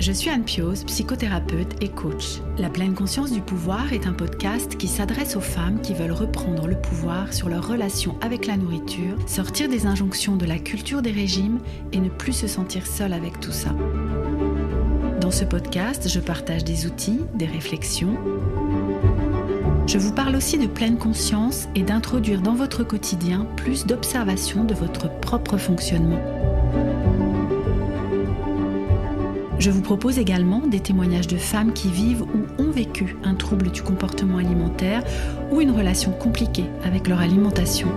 Je suis Anne Pioz, psychothérapeute et coach. La pleine conscience du pouvoir est un podcast qui s'adresse aux femmes qui veulent reprendre le pouvoir sur leur relation avec la nourriture, sortir des injonctions de la culture des régimes et ne plus se sentir seule avec tout ça. Dans ce podcast, je partage des outils, des réflexions. Je vous parle aussi de pleine conscience et d'introduire dans votre quotidien plus d'observation de votre propre fonctionnement. Je vous propose également des témoignages de femmes qui vivent ou ont vécu un trouble du comportement alimentaire ou une relation compliquée avec leur alimentation.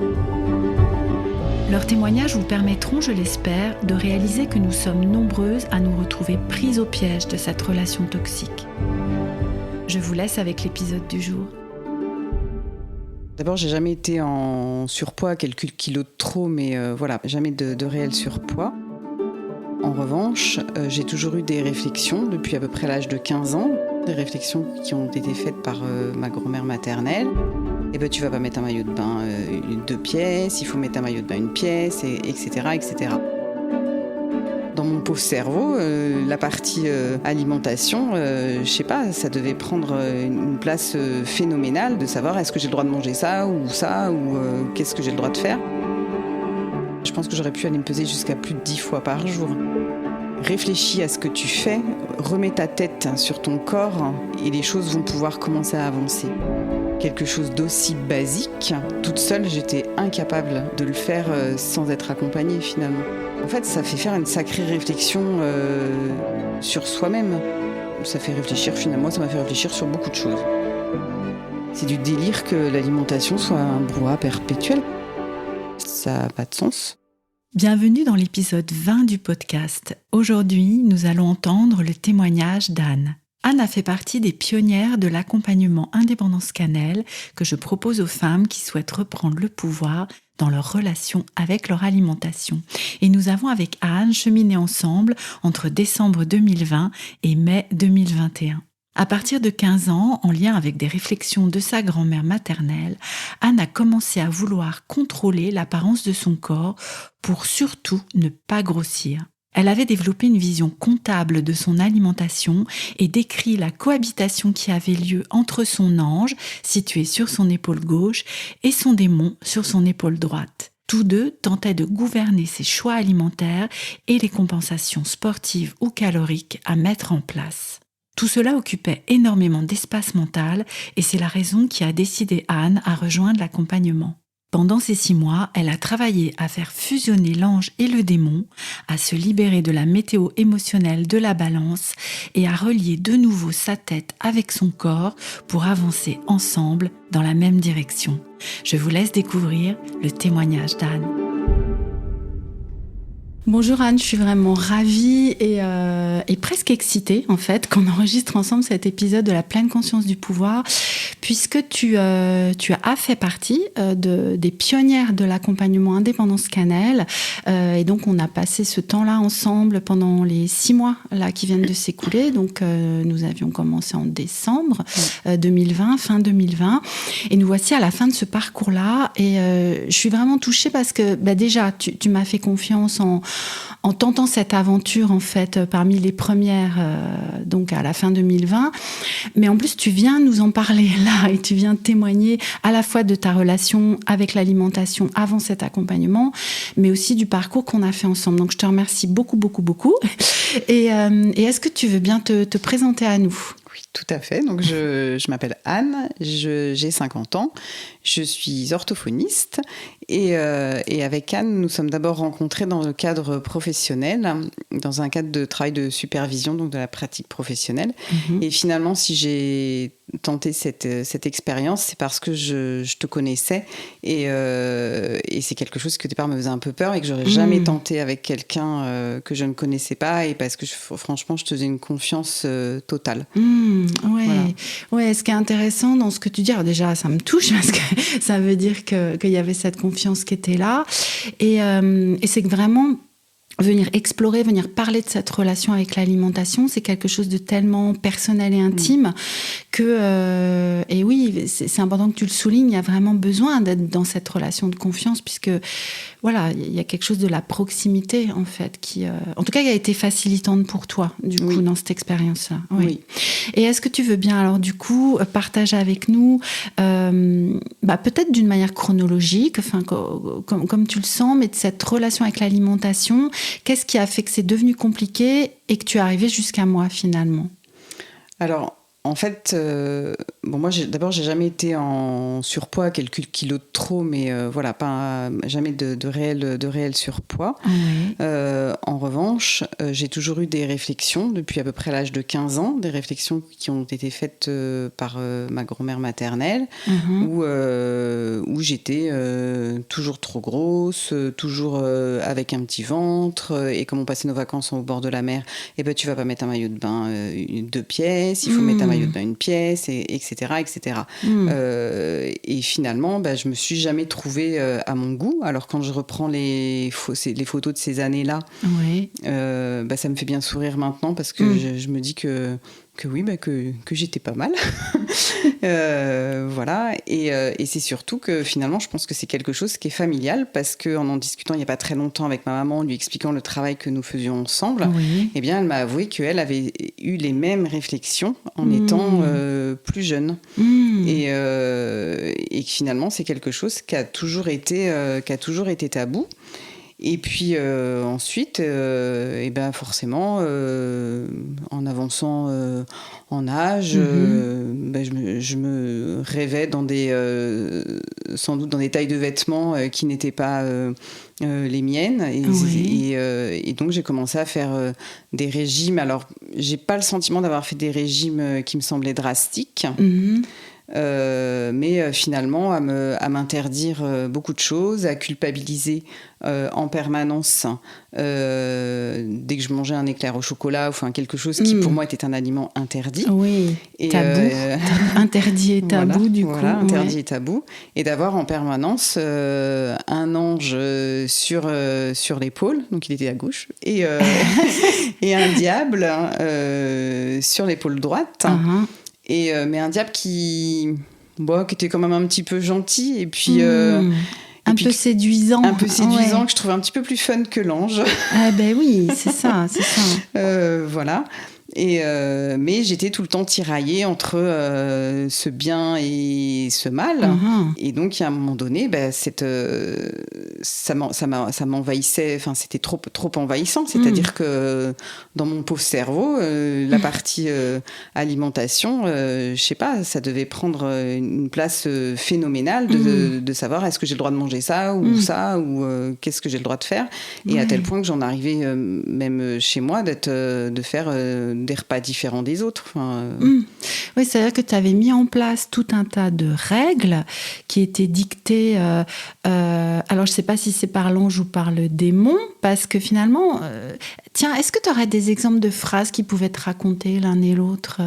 Leurs témoignages vous permettront, je l'espère, de réaliser que nous sommes nombreuses à nous retrouver prises au piège de cette relation toxique. Je vous laisse avec l'épisode du jour. D'abord, j'ai jamais été en surpoids, quelques kilos de trop, mais jamais de réel surpoids. En revanche, j'ai toujours eu des réflexions depuis à peu près l'âge de 15 ans, des réflexions qui ont été faites par ma grand-mère maternelle. Eh ben, tu vas pas mettre un maillot de bain 2 pièces, il faut mettre un maillot de bain 1 pièce, etc., etc. Dans mon pauvre cerveau, la partie alimentation, je sais pas, ça devait prendre une place phénoménale de savoir est-ce que j'ai le droit de manger ça, ou qu'est-ce que j'ai le droit de faire. Je pense que j'aurais pu aller me peser jusqu'à plus de 10 fois par jour. Réfléchis à ce que tu fais, remets ta tête sur ton corps et les choses vont pouvoir commencer à avancer. Quelque chose d'aussi basique, toute seule, j'étais incapable de le faire sans être accompagnée finalement. En fait, ça fait faire une sacrée réflexion sur soi-même. Ça fait réfléchir finalement, ça m'a fait réfléchir sur beaucoup de choses. C'est du délire que l'alimentation soit un brouhaha perpétuel. Ça n'a pas de sens. Bienvenue dans l'épisode 20 du podcast. Aujourd'hui, nous allons entendre le témoignage d'Anne. Anne a fait partie des pionnières de l'accompagnement Indépendance Cannelle que je propose aux femmes qui souhaitent reprendre le pouvoir dans leur relation avec leur alimentation. Et nous avons avec Anne cheminé ensemble entre décembre 2020 et mai 2021. À partir de 15 ans, en lien avec des réflexions de sa grand-mère maternelle, Anne a commencé à vouloir contrôler l'apparence de son corps pour surtout ne pas grossir. Elle avait développé une vision comptable de son alimentation et décrit la cohabitation qui avait lieu entre son ange, situé sur son épaule gauche, et son démon sur son épaule droite. Tous deux tentaient de gouverner ses choix alimentaires et les compensations sportives ou caloriques à mettre en place. Tout cela occupait énormément d'espace mental et c'est la raison qui a décidé Anne à rejoindre l'accompagnement. Pendant ces 6 mois, elle a travaillé à faire fusionner l'ange et le démon, à se libérer de la météo émotionnelle de la balance et à relier de nouveau sa tête avec son corps pour avancer ensemble dans la même direction. Je vous laisse découvrir le témoignage d'Anne. Bonjour Anne, je suis vraiment ravie et presque excitée en fait qu'on enregistre ensemble cet épisode de la pleine conscience du pouvoir puisque tu as fait partie des pionnières de l'accompagnement Indépendance Cannelle et donc on a passé ce temps-là ensemble pendant les 6 mois là qui viennent de s'écouler. Donc nous avions commencé en décembre 2020, fin 2020 et nous voici à la fin de ce parcours-là et je suis vraiment touchée parce que déjà tu m'as fait confiance en tentant cette aventure en fait parmi les premières donc à la fin 2020, mais en plus tu viens nous en parler là et tu viens témoigner à la fois de ta relation avec l'alimentation avant cet accompagnement, mais aussi du parcours qu'on a fait ensemble. Donc je te remercie beaucoup et est-ce que tu veux bien te présenter à nous? Oui, tout à fait. Donc je m'appelle Anne, j'ai 50 ans, je suis orthophoniste et avec Anne, nous sommes d'abord rencontrés dans le cadre professionnel, dans un cadre de travail de supervision, donc de la pratique professionnelle. Et finalement, si j'ai tenté cette expérience, c'est parce que je te connaissais et c'est quelque chose qui au départ me faisait un peu peur et que j'aurais jamais tenté avec quelqu'un que je ne connaissais pas et parce que franchement, je te faisais une confiance totale. Ouais, ce qui est intéressant dans ce que tu dis, alors déjà ça me touche parce que ça veut dire qu'il y avait cette confiance qui était là et c'est que vraiment venir explorer, venir parler de cette relation avec l'alimentation, c'est quelque chose de tellement personnel et intime que, et oui, c'est important que tu le soulignes, il y a vraiment besoin d'être dans cette relation de confiance, puisque voilà, il y a quelque chose de la proximité, en fait, qui, en tout cas, qui a été facilitante pour toi, du coup, dans cette expérience-là. Oui. Et est-ce que tu veux bien, alors, du coup, partager avec nous, peut-être d'une manière chronologique, enfin, comme tu le sens, mais de cette relation avec l'alimentation, qu'est-ce qui a fait que c'est devenu compliqué et que tu es arrivé jusqu'à moi, finalement? Alors, en fait, moi, j'ai jamais été en surpoids, quelques kilos de trop, mais voilà, jamais de réel surpoids. Oui. En revanche, j'ai toujours eu des réflexions depuis à peu près l'âge de 15 ans, des réflexions qui ont été faites par ma grand-mère maternelle, où j'étais toujours trop grosse, toujours avec un petit ventre, et comme on passait nos vacances au bord de la mer, tu vas pas mettre un maillot de bain 2 pièces, il faut mettre un maillot de bain 1 pièce, etc. Et finalement, je me suis jamais trouvée à mon goût. Alors quand je reprends les photos de ces années-là, ça me fait bien sourire maintenant, parce que je me dis que oui, que j'étais pas mal. Voilà. Et c'est surtout que finalement, je pense que c'est quelque chose qui est familial, parce qu'en discutant il n'y a pas très longtemps avec ma maman, lui expliquant le travail que nous faisions ensemble, eh bien, elle m'a avoué qu'elle avait eu les mêmes réflexions en étant plus jeune. Et que finalement, c'est quelque chose qui a toujours été tabou. Et puis ensuite, forcément, en avançant en âge, je me rêvais sans doute dans des tailles de vêtements qui n'étaient pas les miennes. Et donc j'ai commencé à faire des régimes. Alors, j'ai pas le sentiment d'avoir fait des régimes qui me semblaient drastiques. Mais finalement à m'interdire beaucoup de choses, à culpabiliser en permanence dès que je mangeais un éclair au chocolat, enfin quelque chose qui pour moi était un aliment interdit. Oui, et tabou. Interdit et tabou, du coup. Voilà, interdit et tabou. Et d'avoir en permanence un ange sur l'épaule, donc il était à gauche, et un diable sur l'épaule droite. Mais un diable qui était quand même un petit peu gentil, et puis un peu séduisant, que je trouvais un petit peu plus fun que l'ange. Ah oui, c'est ça. Voilà. Mais j'étais tout le temps tiraillée entre ce bien et ce mal. Et donc, à un moment donné, ça m'envahissait. Enfin, c'était trop envahissant. C'est-à-dire que dans mon pauvre cerveau, la partie alimentation, je sais pas, ça devait prendre une place phénoménale de savoir est-ce que j'ai le droit de manger ça ou ça, ou qu'est-ce que j'ai le droit de faire. Et à tel point que j'en arrivais même chez moi de faire des repas différents des autres. Oui, c'est-à-dire que tu avais mis en place tout un tas de règles qui étaient dictées, alors je ne sais pas si c'est par l'ange ou par le démon, parce que finalement, tiens, est-ce que tu aurais des exemples de phrases qui pouvaient te raconter l'un et l'autre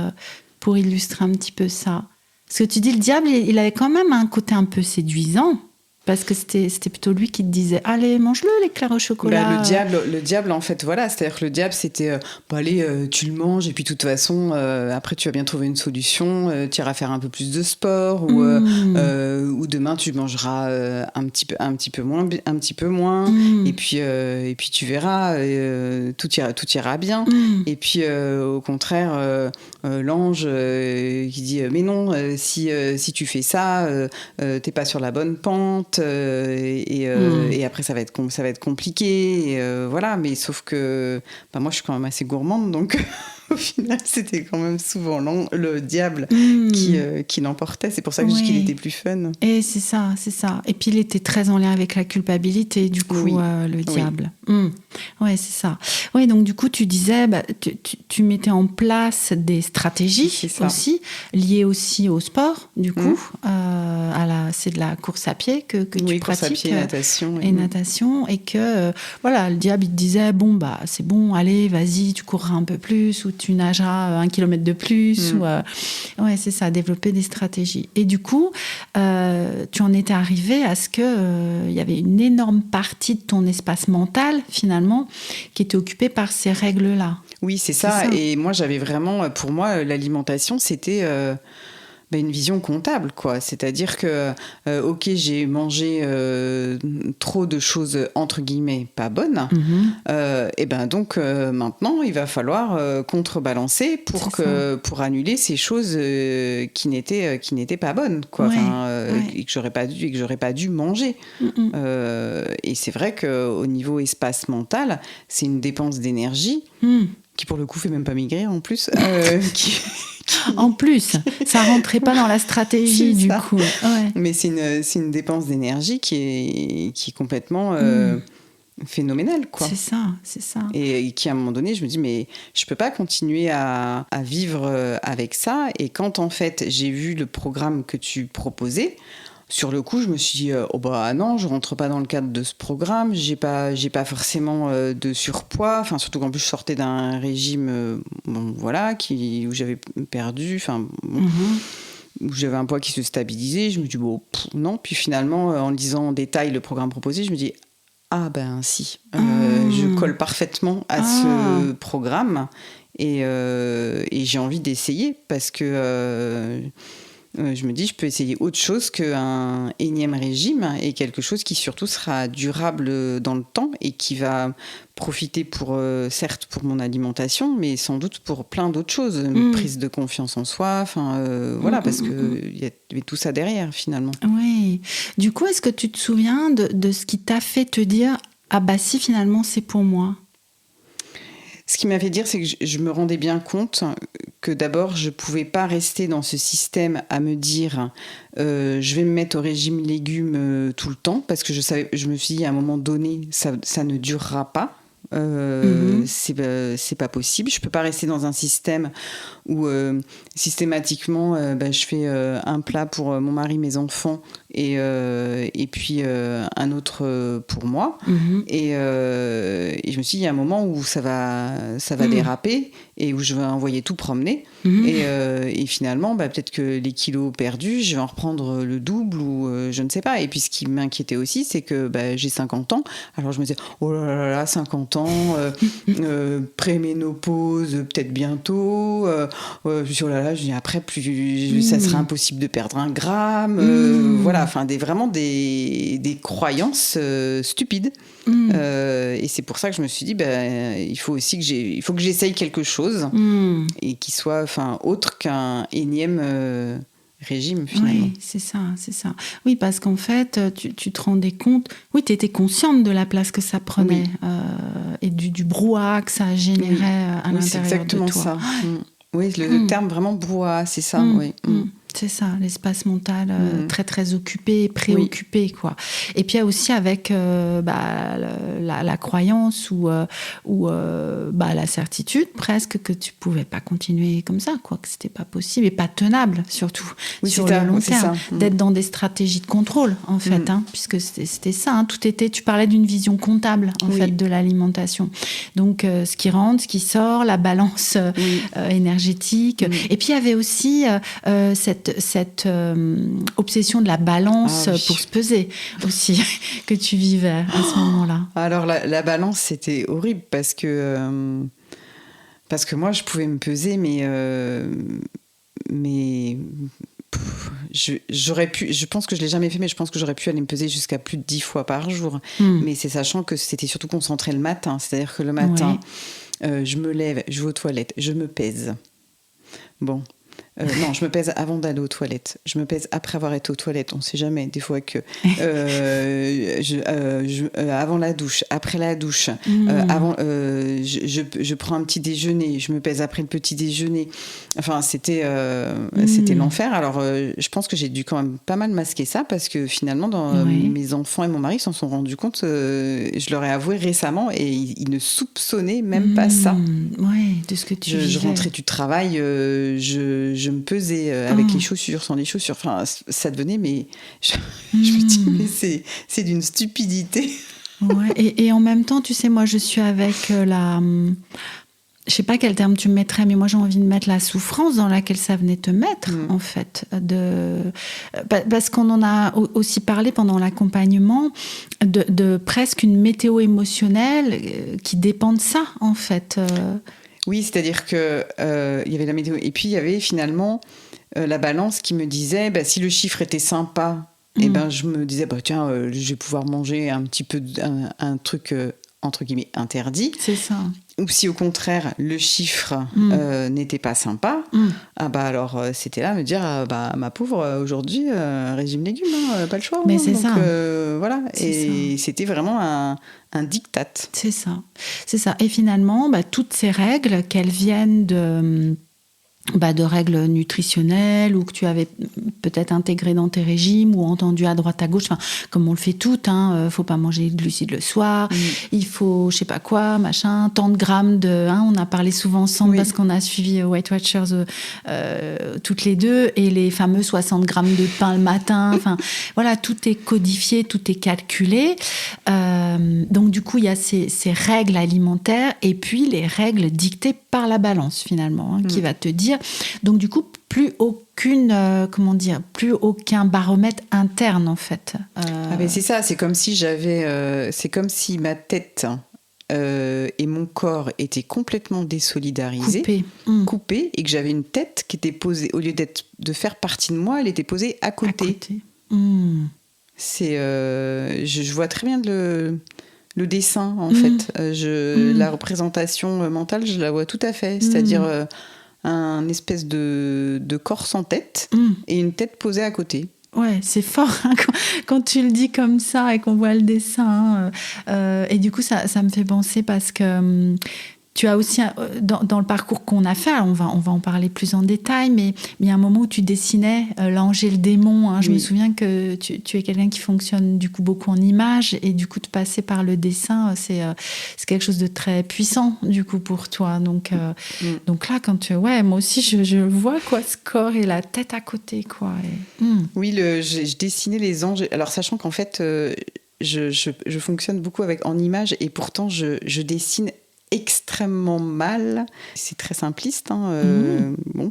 pour illustrer un petit peu ça? Parce que tu dis, le diable, il avait quand même un côté un peu séduisant. Parce que c'était plutôt lui qui te disait « Allez, mange-le, l'éclair au chocolat ». Le diable, en fait, voilà. C'est-à-dire que le diable, c'était allez, tu le manges, et puis de toute façon, après, tu vas bien trouver une solution. Tu iras faire un peu plus de sport, ou demain, tu mangeras un petit peu moins. Et puis tu verras, tout ira bien. Et puis, au contraire, l'ange qui dit « Mais non, si tu fais ça, t'es pas sur la bonne pente. » Et après ça va être compliqué, voilà. Mais sauf que moi je suis quand même assez gourmande, donc au final c'était quand même souvent le diable qui l'emportait. C'est pour ça que je dis qu'il était plus fun. Et c'est ça. Et puis il était très en lien avec la culpabilité, du coup, le diable. Ouais, c'est ça. Ouais, donc du coup tu disais, tu mettais en place des stratégies aussi liées aussi au sport, du coup. C'est de la course à pied que tu pratiques. Course à pied, natation. Et natation, et que le diable il te disait c'est bon, allez, vas-y, tu courras un peu plus, ou tu nageras 1 kilomètre de plus. Ouais, c'est ça, développer des stratégies. Et du coup, tu en étais arrivé à ce qu'il y avait une énorme partie de ton espace mental, finalement, qui était occupée par ces règles-là. Oui, c'est ça. Et moi, j'avais vraiment, pour moi, l'alimentation, c'était une vision comptable, quoi. C'est-à-dire que, ok, j'ai mangé trop de choses, entre guillemets, pas bonnes. Et donc, maintenant, il va falloir contrebalancer pour annuler ces choses qui n'étaient pas bonnes, quoi. Et que j'aurais pas dû manger. Et c'est vrai qu'au niveau espace mental, c'est une dépense d'énergie qui, pour le coup, fait même pas maigrir, en plus. En plus, ça rentrait pas dans la stratégie du coup. Ouais. Mais c'est une dépense d'énergie qui est complètement phénoménale, quoi. C'est ça. Et qui, à un moment donné, je me dis, mais je peux pas continuer à vivre avec ça. Et quand, en fait, j'ai vu le programme que tu proposais, sur le coup, je me suis dit, non, je rentre pas dans le cadre de ce programme, j'ai pas forcément de surpoids, enfin, surtout qu'en plus, je sortais d'un régime, où j'avais perdu, où j'avais un poids qui se stabilisait. Je me dis, non. Puis finalement, en lisant en détail le programme proposé, je me dis, si, je colle parfaitement à ce programme et j'ai envie d'essayer parce que je me dis, je peux essayer autre chose qu'un énième régime et quelque chose qui surtout sera durable dans le temps et qui va profiter certes pour mon alimentation, mais sans doute pour plein d'autres choses, une prise de confiance en soi, parce qu'il y avait tout ça derrière finalement. Oui. Du coup, est-ce que tu te souviens de ce qui t'a fait te dire si finalement c'est pour moi? Ce qui m'a fait dire, c'est que je me rendais bien compte que d'abord, je ne pouvais pas rester dans ce système à me dire je vais me mettre au régime légumes tout le temps, parce que je me suis dit à un moment donné, ça ne durera pas. C'est pas possible. Je peux pas rester dans un système où systématiquement je fais un plat pour mon mari, mes enfants et puis un autre pour moi. Et je me suis dit, il y a un moment où ça va déraper et où je vais envoyer tout promener. Et finalement, peut-être que les kilos perdus, je vais en reprendre le double ou je ne sais pas. Et puis ce qui m'inquiétait aussi, c'est que j'ai 50 ans. Alors je me disais, oh là là, 50 ans, préménopause, peut-être bientôt. Je dis, après, ça serait impossible de perdre 1 gramme. Vraiment des croyances stupides. Et c'est pour ça que je me suis dit, il faut que j'essaye quelque chose et qui soit autre qu'un énième régime finalement. Oui, c'est ça. Oui, parce qu'en fait, tu te rendais compte, oui, tu étais consciente de la place que ça prenait et du brouhaha que ça générait à l'intérieur de toi. C'est exactement ça. Oui, le terme vraiment brouhaha, c'est ça. Oui. C'est ça, l'espace mental très très occupé, préoccupé, quoi. Et puis il y a aussi avec la croyance ou la certitude presque que tu pouvais pas continuer comme ça, quoi, que c'était pas possible et pas tenable surtout sur le long terme, d'être dans des stratégies de contrôle en fait, puisque c'était ça. Tout était. Tu parlais d'une vision comptable en fait de l'alimentation. Donc ce qui rentre, ce qui sort, la balance énergétique. Et puis il y avait aussi cette obsession de la balance pour se peser aussi que tu vivais à ce moment-là. Alors la balance, c'était horrible parce que moi je pouvais me peser mais j'aurais pu, je pense que je l'ai jamais fait, mais je pense que j'aurais pu aller me peser jusqu'à plus de 10 fois par jour. Mais c'est sachant que c'était surtout concentré le matin, c'est-à-dire que le matin je me lève, je vais aux toilettes, je me pèse. Non, je me pèse avant d'aller aux toilettes. Je me pèse après avoir été aux toilettes. On ne sait jamais, des fois que... avant la douche, après la douche, je prends un petit déjeuner, je me pèse après le petit déjeuner. Enfin, c'était l'enfer. Alors, je pense que j'ai dû quand même pas mal masquer ça parce que finalement, mes enfants et mon mari s'en sont rendus compte, je leur ai avoué récemment et ils ne soupçonnaient même pas ça. Oui, de ce que tu vivais. Je rentrais du travail, je me pesais avec les chaussures, sans les chaussures. Enfin, ça devenait, mais je me dis, mais c'est d'une stupidité. Ouais, et en même temps, tu sais, moi, je suis avec je sais pas quel terme tu mettrais, mais moi j'ai envie de mettre la souffrance dans laquelle ça venait te mettre, en fait. Parce qu'on en a aussi parlé pendant l'accompagnement de presque une météo émotionnelle qui dépend de ça, en fait. Oui, c'est-à-dire que il y avait la météo, et puis il y avait finalement la balance qui me disait, si le chiffre était sympa, et je me disais, tiens, je vais pouvoir manger un petit peu un truc entre guillemets interdit. C'est ça. Ou si au contraire le chiffre n'était pas sympa, alors c'était là me dire ma pauvre, aujourd'hui régime légumes, pas le choix. Mais c'est ça. Voilà. Et c'était vraiment un diktat. C'est ça. Et finalement, toutes ces règles, qu'elles viennent de règles nutritionnelles ou que tu avais peut-être intégrées dans tes régimes ou entendu à droite à gauche, comme on le fait toutes, faut pas manger de glucides le soir, il faut je sais pas quoi, machin, tant de grammes on a parlé souvent ensemble parce qu'on a suivi Weight Watchers toutes les deux, et les fameux 60 grammes de pain le matin, voilà, tout est codifié, tout est calculé, donc du coup il y a ces règles alimentaires et puis les règles dictées par la balance finalement, qui va te dire. Donc du coup, plus aucun baromètre interne en fait. C'est ça, c'est comme si ma tête et mon corps étaient complètement désolidarisés, coupés, et que j'avais une tête qui était posée, au lieu de faire partie de moi, elle était posée à côté. C'est, je vois très bien le dessin en fait. La représentation mentale, je la vois tout à fait, c'est-à-dire un espèce de corps sans tête et une tête posée à côté. Ouais, c'est fort quand tu le dis comme ça et qu'on voit le dessin. Et du coup, ça me fait penser parce que tu as aussi, dans le parcours qu'on a fait, on va en parler plus en détail, mais il y a un moment où tu dessinais l'ange et le démon. Je me souviens que tu es quelqu'un qui fonctionne du coup beaucoup en images, et du coup de passer par le dessin, c'est quelque chose de très puissant du coup pour toi. Donc là, moi aussi je vois ce corps et la tête à côté quoi. Oui, je dessinais les anges. Alors sachant qu'en fait, je fonctionne beaucoup en images, et pourtant je dessine extrêmement mal. C'est très simpliste, bon.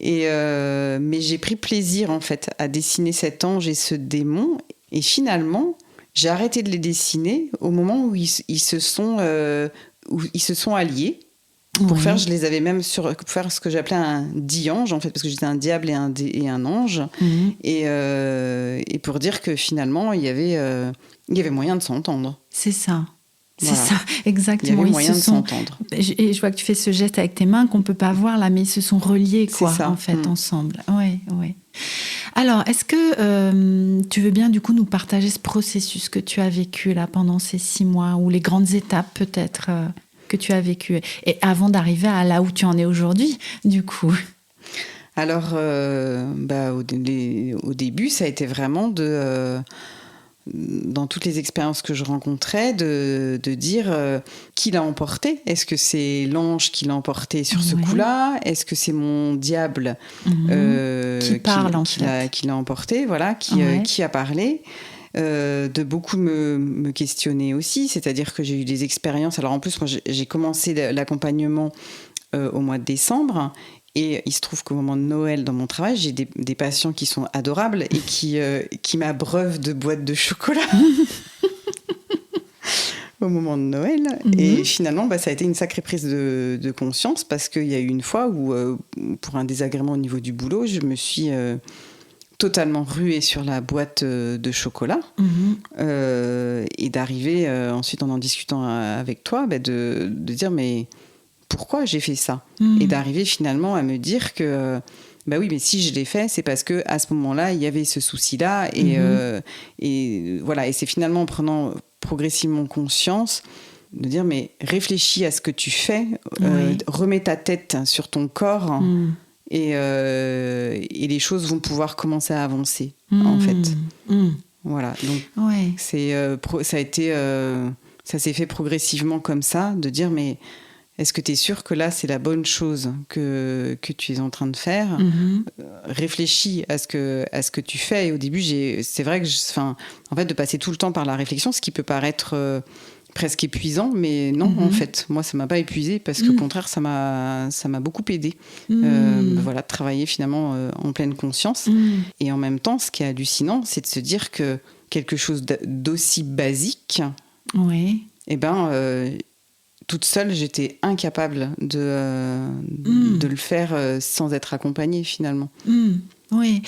Mais j'ai pris plaisir en fait à dessiner cet ange et ce démon, et finalement j'ai arrêté de les dessiner au moment où ils se sont alliés pour faire, je les avais même pour faire ce que j'appelais un diange en fait, parce que j'étais un diable et un ange, et pour dire que finalement il y avait moyen de s'entendre. C'est ça. C'est Voilà. ça, exactement. Il y avait moyen de s'entendre. Et je vois que tu fais ce geste avec tes mains qu'on ne peut pas voir là, mais ils se sont reliés en fait, ensemble. Oui. Alors, est-ce que tu veux bien du coup nous partager ce processus que tu as vécu là pendant ces 6 mois, ou les grandes étapes peut-être que tu as vécues, et avant d'arriver à là où tu en es aujourd'hui, du coup? Alors, au début, ça a été vraiment dans toutes les expériences que je rencontrais, de dire qui l'a emporté. Est-ce que c'est l'ange qui l'a emporté sur ce coup-là? Est-ce que c'est mon diable qui l'a emporté, voilà, qui a parlé? De beaucoup me questionner aussi, c'est-à-dire que j'ai eu des expériences. Alors en plus, moi j'ai commencé l'accompagnement au mois de décembre. Et il se trouve qu'au moment de Noël, dans mon travail, j'ai des patients qui sont adorables et qui m'abreuvent de boîtes de chocolat au moment de Noël. Et finalement, ça a été une sacrée prise de conscience, parce qu'il y a eu une fois où, pour un désagrément au niveau du boulot, je me suis totalement ruée sur la boîte de chocolat, et d'arriver ensuite, en discutant avec toi, de dire mais pourquoi j'ai fait ça, et d'arriver finalement à me dire que oui, mais si je l'ai fait, c'est parce que à ce moment-là il y avait ce souci-là, et voilà. Et c'est finalement en prenant progressivement conscience de dire mais réfléchis à ce que tu fais, remets ta tête sur ton corps, et les choses vont pouvoir commencer à avancer en fait. Voilà, donc ça s'est fait progressivement comme ça, de dire mais est-ce que tu es sûr que là, c'est la bonne chose que tu es en train de faire? Réfléchis à ce que tu fais. Et au début, c'est vrai que en fait, de passer tout le temps par la réflexion, ce qui peut paraître presque épuisant, mais non, en fait, moi, ça m'a pas épuisée parce qu'au contraire, ça m'a beaucoup aidée. Voilà, de travailler finalement en pleine conscience. Et en même temps, ce qui est hallucinant, c'est de se dire que quelque chose d'aussi basique, eh ben, toute seule, j'étais incapable de le faire sans être accompagnée finalement. Oui.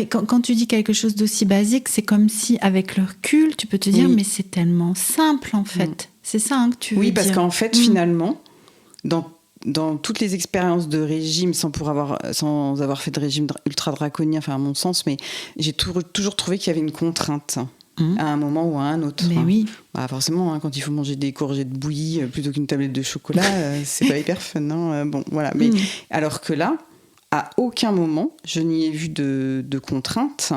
Quand tu dis quelque chose d'aussi basique, c'est comme si, avec le recul, tu peux te dire, mais c'est tellement simple en fait. C'est ça que tu veux dire. Oui, parce qu'en fait, finalement, dans toutes les expériences de régime, sans avoir fait de régime ultra draconien, enfin à mon sens, mais j'ai toujours trouvé qu'il y avait une contrainte. À un moment ou à un autre. Mais oui. Bah forcément, quand il faut manger des courgettes bouillies plutôt qu'une tablette de chocolat, c'est pas hyper fun. Bon, voilà. Mais alors que là, à aucun moment, je n'y ai vu de contrainte.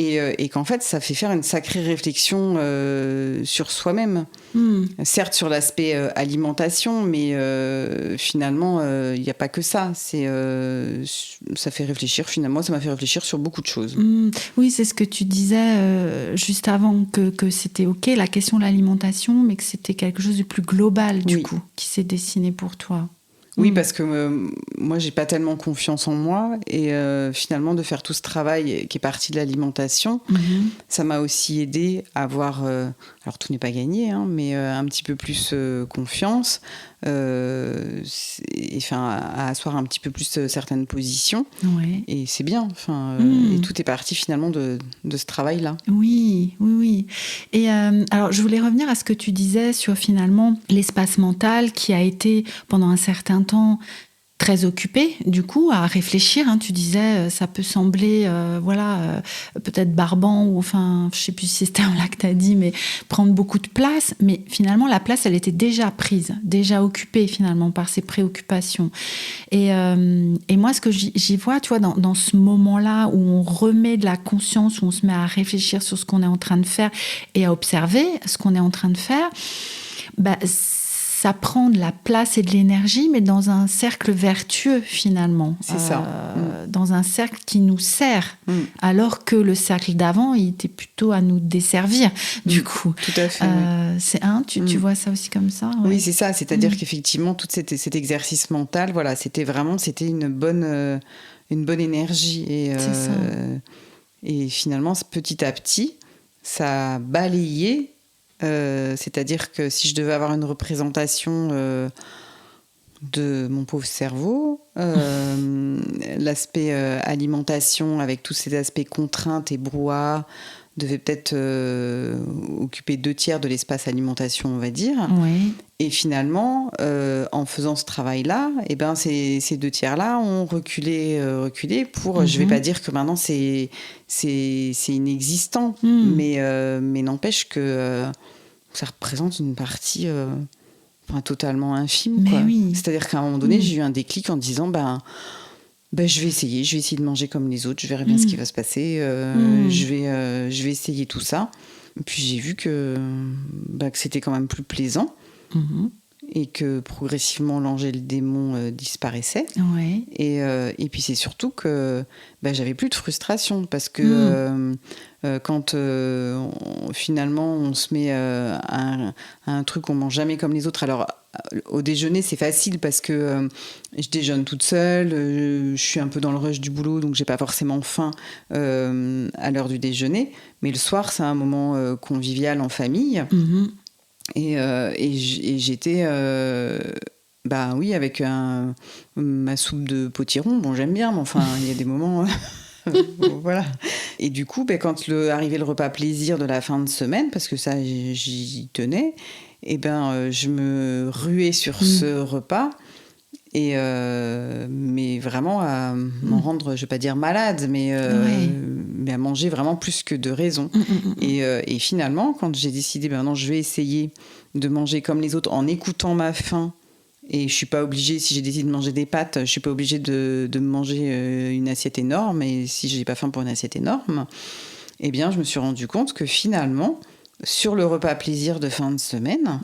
Et qu'en fait, ça fait faire une sacrée réflexion sur soi-même. Certes, sur l'aspect alimentation, mais finalement, il n'y a pas que ça. Ça fait réfléchir, finalement, ça m'a fait réfléchir sur beaucoup de choses. Oui, c'est ce que tu disais juste avant, que c'était OK, la question de l'alimentation, mais que c'était quelque chose de plus global, du coup, qui s'est dessiné pour toi. Oui, parce que moi, j'ai pas tellement confiance en moi. Et finalement, de faire tout ce travail qui est parti de l'alimentation, ça m'a aussi aidé à avoir... alors, tout n'est pas gagné, mais un petit peu plus confiance. À asseoir un petit peu plus certaines positions. Et c'est bien. Et tout est parti finalement de ce travail-là. Oui. Et alors, je voulais revenir à ce que tu disais sur finalement l'espace mental qui a été pendant un certain temps très occupé, du coup, à réfléchir. Tu disais, ça peut sembler, peut-être barbant, ou enfin, je sais plus si c'est ce terme-là que tu as dit, mais prendre beaucoup de place. Mais finalement, la place, elle était déjà prise, déjà occupée finalement par ses préoccupations. Et moi, ce que j'y vois, tu vois, dans ce moment-là où on remet de la conscience, où on se met à réfléchir sur ce qu'on est en train de faire et à observer ce qu'on est en train de faire, ça prend de la place et de l'énergie, mais dans un cercle vertueux, finalement. C'est ça. Dans un cercle qui nous sert, alors que le cercle d'avant, il était plutôt à nous desservir, du coup. Tout à fait. Tu vois ça aussi comme ça? Oui, c'est ça. C'est-à-dire qu'effectivement, tout cet exercice mental, voilà, c'était une bonne énergie. C'est ça. Et finalement, petit à petit, ça a balayé. C'est-à-dire que si je devais avoir une représentation de mon pauvre cerveau, l'aspect alimentation avec tous ces aspects contraintes et brouhaha devait peut-être occuper 2/3 de l'espace alimentation, on va dire. Oui. Et finalement, en faisant ce travail-là, ces 2/3-là ont reculé pour... Je ne vais pas dire que maintenant c'est inexistant, mais n'empêche que ça représente une partie totalement infime. Quoi. Oui. C'est-à-dire qu'à un moment donné, j'ai eu un déclic en disant... je vais essayer de manger comme les autres, je verrai bien ce qui va se passer, je vais essayer tout ça. Et puis j'ai vu que c'était quand même plus plaisant et que progressivement l'ange le démon disparaissait. Ouais. Et puis c'est surtout que j'avais plus de frustration parce que quand finalement on se met à un truc qu'on mange jamais comme les autres. Alors au déjeuner c'est facile parce que je déjeune toute seule, je suis un peu dans le rush du boulot donc j'ai pas forcément faim à l'heure du déjeuner, mais le soir c'est un moment convivial en famille. Et j'étais avec ma soupe de potiron. Bon, j'aime bien, mais enfin il y a des moments voilà. Et du coup quand arrivait le repas plaisir de la fin de semaine, parce que ça j'y tenais, je me ruais sur ce repas. Et mais vraiment à m'en rendre, je vais pas dire malade, mais à manger vraiment plus que de raison. Et finalement, quand j'ai décidé, non, je vais essayer de manger comme les autres en écoutant ma faim. Et je suis pas obligée, si j'ai décidé de manger des pâtes, je suis pas obligée de me manger une assiette énorme. Et si j'ai pas faim pour une assiette énorme, je me suis rendu compte que finalement, sur le repas plaisir de fin de semaine,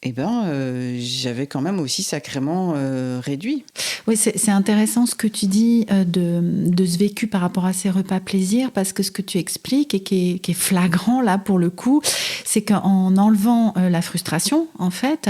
j'avais quand même aussi sacrément réduit. Oui, c'est intéressant ce que tu dis de ce vécu par rapport à ces repas plaisir, parce que ce que tu expliques et qui est flagrant là pour le coup, c'est qu'en enlevant la frustration, en fait,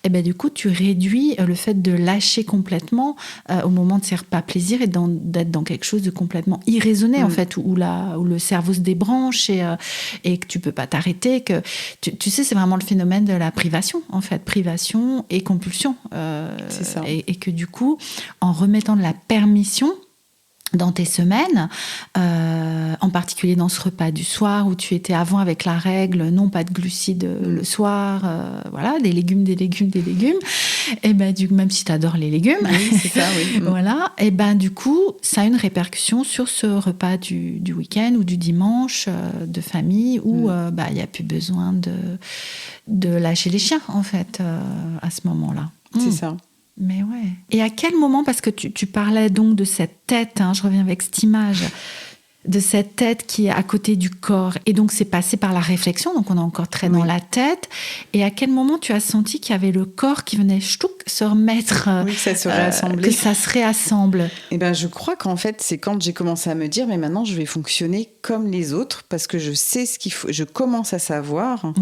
du coup, tu réduis le fait de lâcher complètement au moment de ces repas plaisir et d'être dans quelque chose de complètement irraisonné, en fait, où le cerveau se débranche et que tu peux pas t'arrêter. Que tu sais, c'est vraiment le phénomène de la privation. En fait, privation et compulsion. C'est ça. Et que du coup, en remettant de la permission dans tes semaines, en particulier dans ce repas du soir où tu étais avant avec la règle, non pas de glucides le soir, voilà, des légumes, et même si tu adores les légumes, oui, c'est ça, oui. voilà, et du coup, ça a une répercussion sur ce repas du week-end ou du dimanche de famille où il n'y a plus besoin de lâcher les chiens, en fait, à ce moment-là. C'est ça. Mais ouais. Et à quel moment, parce que tu parlais donc de cette tête, je reviens avec cette image, de cette tête qui est à côté du corps, et donc c'est passé par la réflexion, donc on est encore très dans la tête, et à quel moment tu as senti qu'il y avait le corps qui venait se remettre, que ça se réassemblait. Que ça se réassemble? Je crois qu'en fait, c'est quand j'ai commencé à me dire, mais maintenant je vais fonctionner comme les autres, parce que je sais ce qu'il faut, je commence à savoir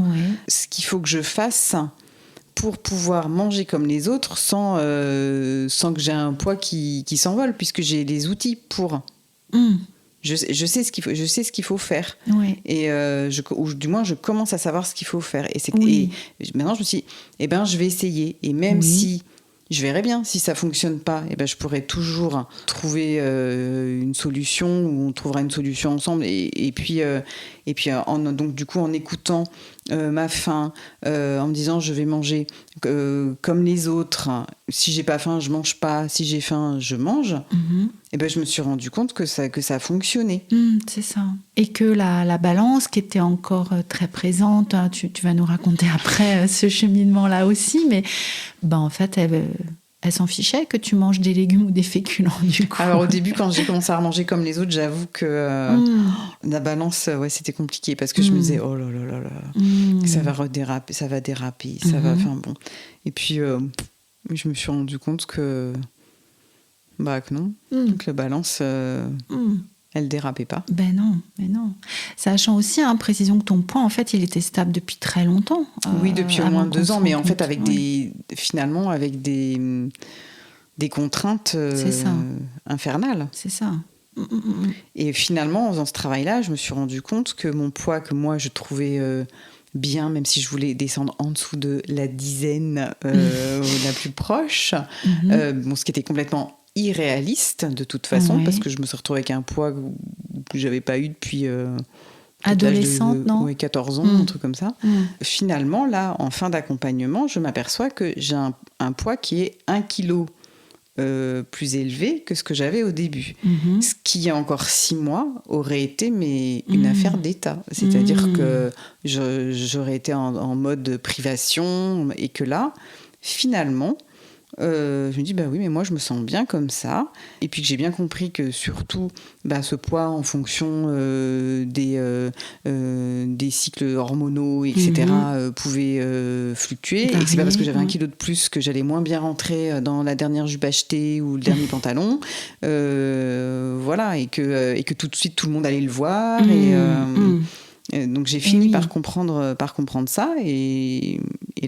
ce qu'il faut que je fasse pour pouvoir manger comme les autres sans que j'ai un poids qui s'envole, puisque j'ai les outils pour. Je sais ce qu'il faut faire. Et ou du moins je commence à savoir ce qu'il faut faire. Et maintenant je me suis dit, je vais essayer. Et même si je verrai bien, si ça fonctionne pas, je pourrai toujours trouver une solution, ou on trouvera une solution ensemble. Et puis donc du coup en écoutant ma faim, en me disant je vais manger comme les autres. Si j'ai pas faim, je mange pas. Si j'ai faim, je mange. Je me suis rendu compte que ça fonctionnait. C'est ça. Et que la balance qui était encore très présente, tu vas nous raconter après ce cheminement-là aussi, mais en fait, elle s'en fichait que tu manges des légumes ou des féculents, du coup. Alors au début, quand j'ai commencé à manger comme les autres, j'avoue que la balance, c'était compliqué, parce que je me disais, oh là là là là, ça va redéraper, ça va déraper, ça va, enfin bon. Et puis, je me suis rendu compte que non, donc la balance, elle dérapait pas. Non, mais non. Sachant aussi, précisons que ton poids, en fait, il était stable depuis très longtemps. Oui, depuis au moins 2 ans, mais en fait, avec finalement, avec des contraintes infernales. C'est ça. Et finalement, en faisant ce travail-là, je me suis rendu compte que mon poids, que moi, je trouvais bien, même si je voulais descendre en dessous de la dizaine la plus proche, ce qui était complètement irréaliste de toute façon, parce que je me suis retrouvée avec un poids que j'avais pas eu depuis adolescente, non 14 ans, un truc comme ça. Finalement, là, en fin d'accompagnement, je m'aperçois que j'ai un poids qui est 1 kilo plus élevé que ce que j'avais au début. Ce qui, il y a encore 6 mois, aurait été une affaire d'État. C'est-à-dire que j'aurais été en mode privation, et que là, finalement, je me dis, oui, mais moi, je me sens bien comme ça. Et puis que j'ai bien compris que surtout, ce poids, en fonction des cycles hormonaux, etc., pouvait fluctuer. Et que c'est pas parce que j'avais 1 kilo de plus que j'allais moins bien rentrer dans la dernière jupe achetée ou le dernier pantalon. Voilà, et que tout de suite, tout le monde allait le voir. Donc j'ai fini par comprendre ça, et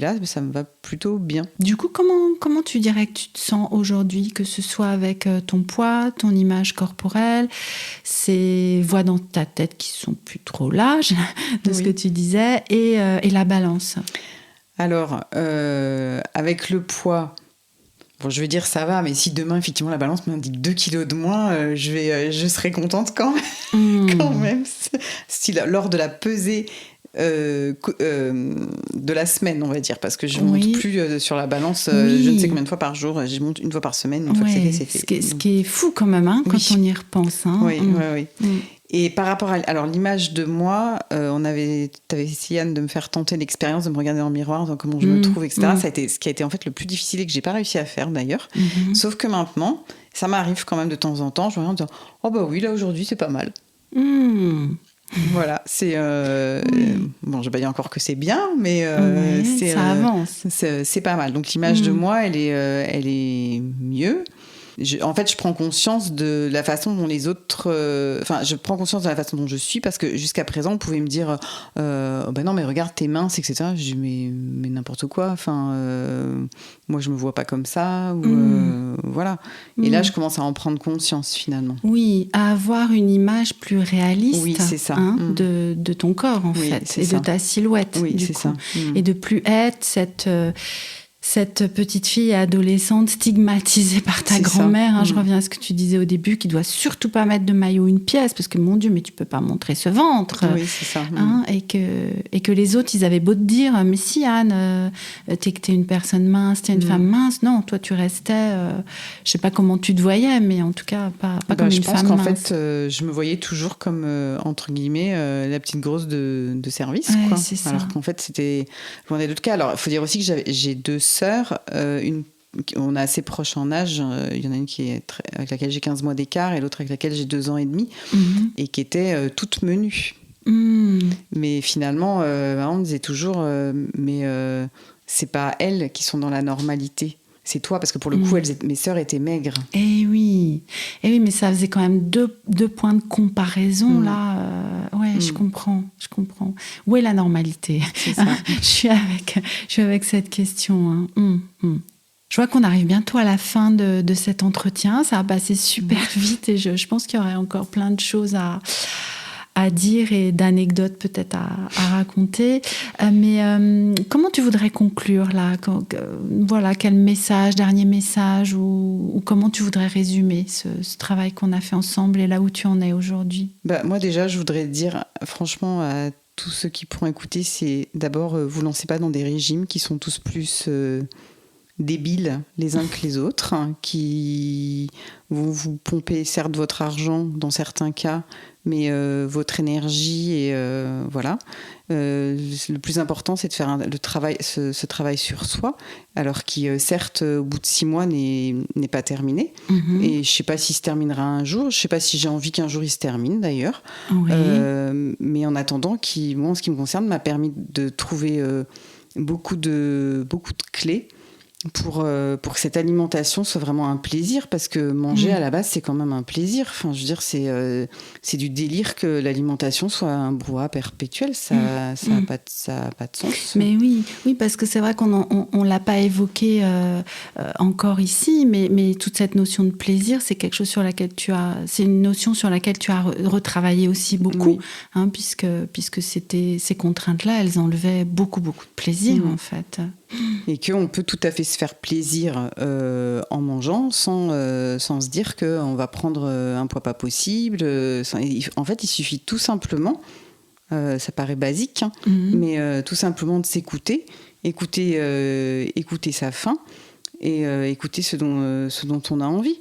là ça me va plutôt bien. Du coup, comment tu dirais que tu te sens aujourd'hui, que ce soit avec ton poids, ton image corporelle, ces voix dans ta tête qui sont plus trop lâches de ce que tu disais, et la balance? Alors avec le poids, je vais dire ça va, mais si demain effectivement la balance m'indique 2 kilos de moins, je serai contente quand même. Quand même. Si lors de la pesée de la semaine, on va dire, parce que je monte plus sur la balance, je ne sais combien de fois par jour, je monte 1 fois par semaine, une fois que c'est fait. Ce qui est fou quand même, quand on y repense. Oui. Et par rapport à l'image de moi, t'avais essayé, Anne, de me faire tenter l'expérience de me regarder dans le miroir, dans comment je me trouve, etc. Ça a été ce qui a été en fait le plus difficile, et que j'ai pas réussi à faire d'ailleurs. Sauf que maintenant, ça m'arrive quand même de temps en temps, je me regarde en disant, oh oui, là aujourd'hui c'est pas mal. Voilà, c'est bon, je vais pas dire encore que c'est bien, mais ça avance. C'est pas mal. Donc l'image de moi, elle est mieux. En fait, je prends conscience de la façon dont les autres... je prends conscience de la façon dont je suis, parce que jusqu'à présent, on pouvait me dire bah non, mais regarde, t'es mince, etc. Je dis, mais n'importe quoi. Enfin, moi, je me vois pas comme ça. Ou, voilà. Et là, je commence à en prendre conscience, finalement. Oui, à avoir une image plus réaliste, oui, c'est ça. De ton corps, en fait, et de ta silhouette. Oui, c'est ça. Et de plus être cette petite fille adolescente stigmatisée par ta grand-mère, je reviens à ce que tu disais au début, qui doit surtout pas mettre de maillot une pièce, parce que mon Dieu, mais tu peux pas montrer ce ventre. Oui, c'est ça. Et que les autres, ils avaient beau te dire, mais si Anne, t'es une personne mince, t'es une femme mince, non, toi tu restais, je sais pas comment tu te voyais, mais en tout cas pas comme une femme mince. Je pense qu'en fait, je me voyais toujours comme, entre guillemets, la petite grosse de service. Ouais, quoi. C'est ça. Alors qu'en fait, c'était loin des autres cas. Alors, il faut dire aussi que j'ai 2 sœurs, on est assez proches en âge. Il y en a une avec laquelle j'ai 15 mois d'écart et l'autre avec laquelle j'ai 2 ans et demi, et qui était toute menue. Mais finalement, on me disait toujours, mais c'est pas elles qui sont dans la normalité. C'est toi, parce que pour le coup, mes sœurs étaient maigres. Eh oui, mais ça faisait quand même deux points de comparaison, là. Je comprends. Où est la normalité ? C'est ça. Je suis avec cette question. Je vois qu'on arrive bientôt à la fin de cet entretien. Ça va passer super vite et je pense qu'il y aurait encore plein de choses à dire et d'anecdotes peut-être à raconter. Mais comment tu voudrais conclure là ? Voilà, quel dernier message ou comment tu voudrais résumer ce travail qu'on a fait ensemble et là où tu en es aujourd'hui ? Moi déjà, je voudrais dire franchement à tous ceux qui pourront écouter, c'est d'abord, vous lancez pas dans des régimes qui sont tous plus débiles les uns que les autres, qui vont vous pomper certes votre argent dans certains cas, mais votre énergie et voilà. Le plus important, c'est de faire ce travail sur soi, alors qui certes au bout de 6 mois n'est pas terminé. Et je sais pas s'il se terminera un jour. Je sais pas si j'ai envie qu'un jour il se termine d'ailleurs. Oui. Mais en attendant, moi, en ce qui me concerne, m'a permis de trouver beaucoup de clés pour que cette alimentation soit vraiment un plaisir, parce que manger à la base c'est quand même un plaisir. Enfin, je veux dire, c'est du délire que l'alimentation soit un brouhaha perpétuel. Ça a pas de sens. Mais oui, parce que c'est vrai qu'on l'a pas évoqué encore ici, mais toute cette notion de plaisir, c'est quelque chose c'est une notion sur laquelle tu as retravaillé aussi beaucoup, puisque ces contraintes-là, elles enlevaient beaucoup de plaisir en fait. Et qu'on peut tout à fait se faire plaisir en mangeant sans se dire qu'on va prendre un poids pas possible. En fait, il suffit tout simplement, ça paraît basique, mais tout simplement de s'écouter, écouter sa faim et écouter ce dont on a envie.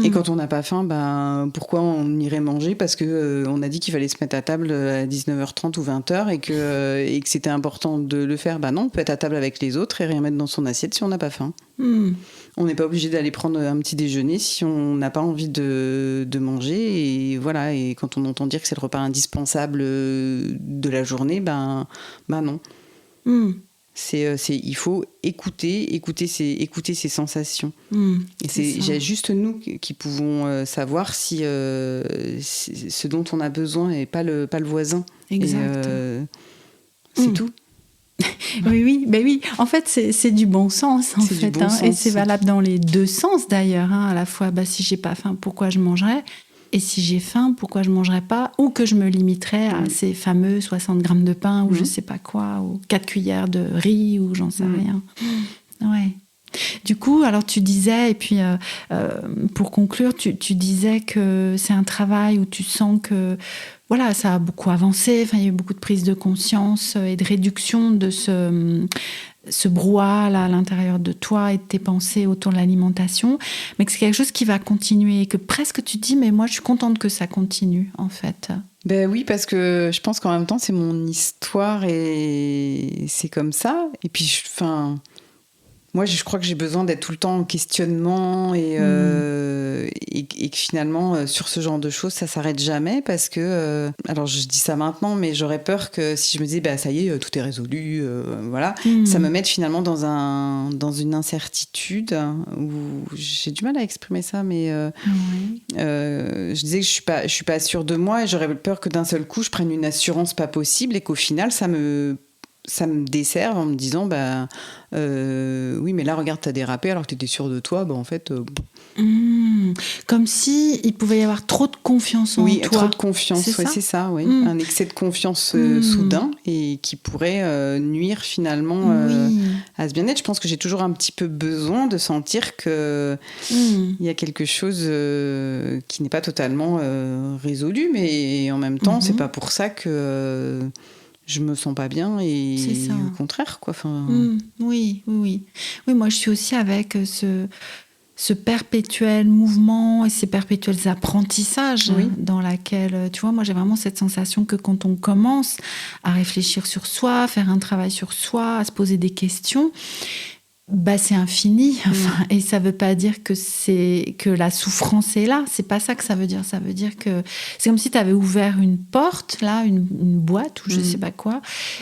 Et quand on n'a pas faim, pourquoi on irait manger ? Parce qu'on a dit qu'il fallait se mettre à table à 19h30 ou 20h et que c'était important de le faire. Non, on peut être à table avec les autres et rien mettre dans son assiette si on n'a pas faim. On n'est pas obligé d'aller prendre un petit déjeuner si on n'a pas envie de manger. Et voilà, et quand on entend dire que c'est le repas indispensable de la journée, non. Il faut écouter ses sensations. J'ai juste nous qui pouvons savoir si ce dont on a besoin n'est pas le voisin. Exact. C'est tout. Oui. En fait, c'est du bon sens, sens. Et c'est valable dans les deux sens, d'ailleurs. À la fois, si j'ai pas faim, pourquoi je mangerais ? Et si j'ai faim, pourquoi je ne mangerais pas ? Ou que je me limiterais à ces fameux 60 grammes de pain, ou je ne sais pas quoi, ou 4 cuillères de riz, ou j'en sais rien. Ouais. Du coup, alors tu disais, et puis pour conclure, tu disais que c'est un travail où tu sens que voilà, ça a beaucoup avancé, il y a eu beaucoup de prise de conscience et de réduction de ce brouhaha là, à l'intérieur de toi et de tes pensées autour de l'alimentation, mais que c'est quelque chose qui va continuer et que presque tu dis, mais moi je suis contente que ça continue en fait. Oui, parce que je pense qu'en même temps c'est mon histoire et c'est comme ça. Et puis Moi, je crois que j'ai besoin d'être tout le temps en questionnement et que finalement, sur ce genre de choses, ça s'arrête jamais parce que, alors je dis ça maintenant, mais j'aurais peur que si je me disais, bah ça y est, tout est résolu, voilà, ça me mette finalement dans une incertitude où j'ai du mal à exprimer ça, mais je disais que je suis pas sûre de moi et j'aurais peur que d'un seul coup, je prenne une assurance pas possible et qu'au final, ça me desserve en me disant oui mais là regarde t'as dérapé alors que t'étais sûre de toi, en fait comme si il pouvait y avoir trop de confiance en toi. Oui, trop de confiance, c'est ça, oui. Un excès de confiance soudain et qui pourrait nuire finalement à ce bien-être. Je pense que j'ai toujours un petit peu besoin de sentir que il y a quelque chose qui n'est pas totalement résolu, mais en même temps c'est pas pour ça que je me sens pas bien et au contraire, quoi. Oui, moi je suis aussi avec ce perpétuel mouvement et ces perpétuels apprentissages dans laquelle, tu vois, moi j'ai vraiment cette sensation que quand on commence à réfléchir sur soi, faire un travail sur soi, à se poser des questions, c'est infini. Et ça veut pas dire que la souffrance est là. C'est pas ça que ça veut dire. Ça veut dire que c'est comme si tu avais ouvert une porte, là, une boîte ou je sais pas quoi.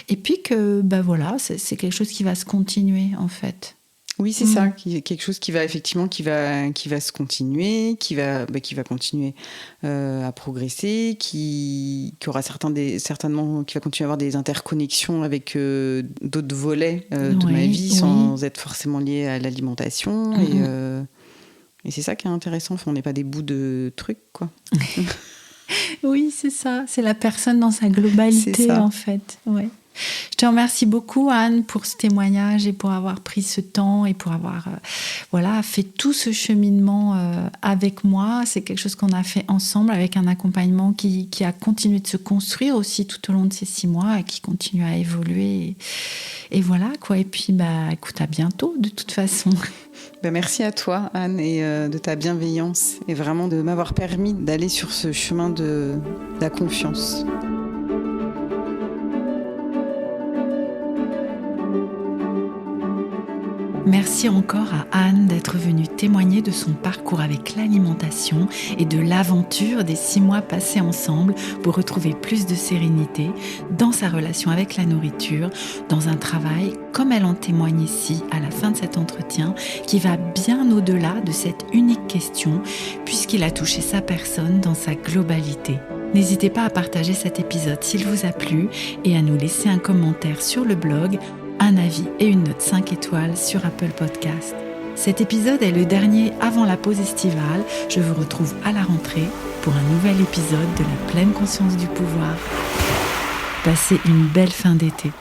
Et puis que, voilà, c'est quelque chose qui va se continuer, en fait. Oui, c'est ça, quelque chose qui va effectivement qui va se continuer, qui va continuer à progresser, qui aura certainement qui va continuer à avoir des interconnexions avec d'autres volets de ma vie sans être forcément lié à l'alimentation et c'est ça qui est intéressant. On n'est pas des bouts de trucs, quoi. Oui, c'est ça. C'est la personne dans sa globalité, en fait. Ouais. Je te remercie beaucoup, Anne, pour ce témoignage et pour avoir pris ce temps et pour avoir fait tout ce cheminement avec moi. C'est quelque chose qu'on a fait ensemble avec un accompagnement qui a continué de se construire aussi tout au long de ces 6 mois et qui continue à évoluer. Et voilà, quoi. Et puis, écoute, à bientôt, de toute façon. Merci à toi, Anne, et de ta bienveillance et vraiment de m'avoir permis d'aller sur ce chemin de la confiance. Merci encore à Anne d'être venue témoigner de son parcours avec l'alimentation et de l'aventure des 6 mois passés ensemble pour retrouver plus de sérénité dans sa relation avec la nourriture, dans un travail, comme elle en témoigne ici à la fin de cet entretien, qui va bien au-delà de cette unique question puisqu'il a touché sa personne dans sa globalité. N'hésitez pas à partager cet épisode s'il vous a plu et à nous laisser un commentaire sur le blog, un avis et une note 5 étoiles sur Apple Podcast. Cet épisode est le dernier avant la pause estivale. Je vous retrouve à la rentrée pour un nouvel épisode de la pleine conscience du pouvoir. Passez une belle fin d'été.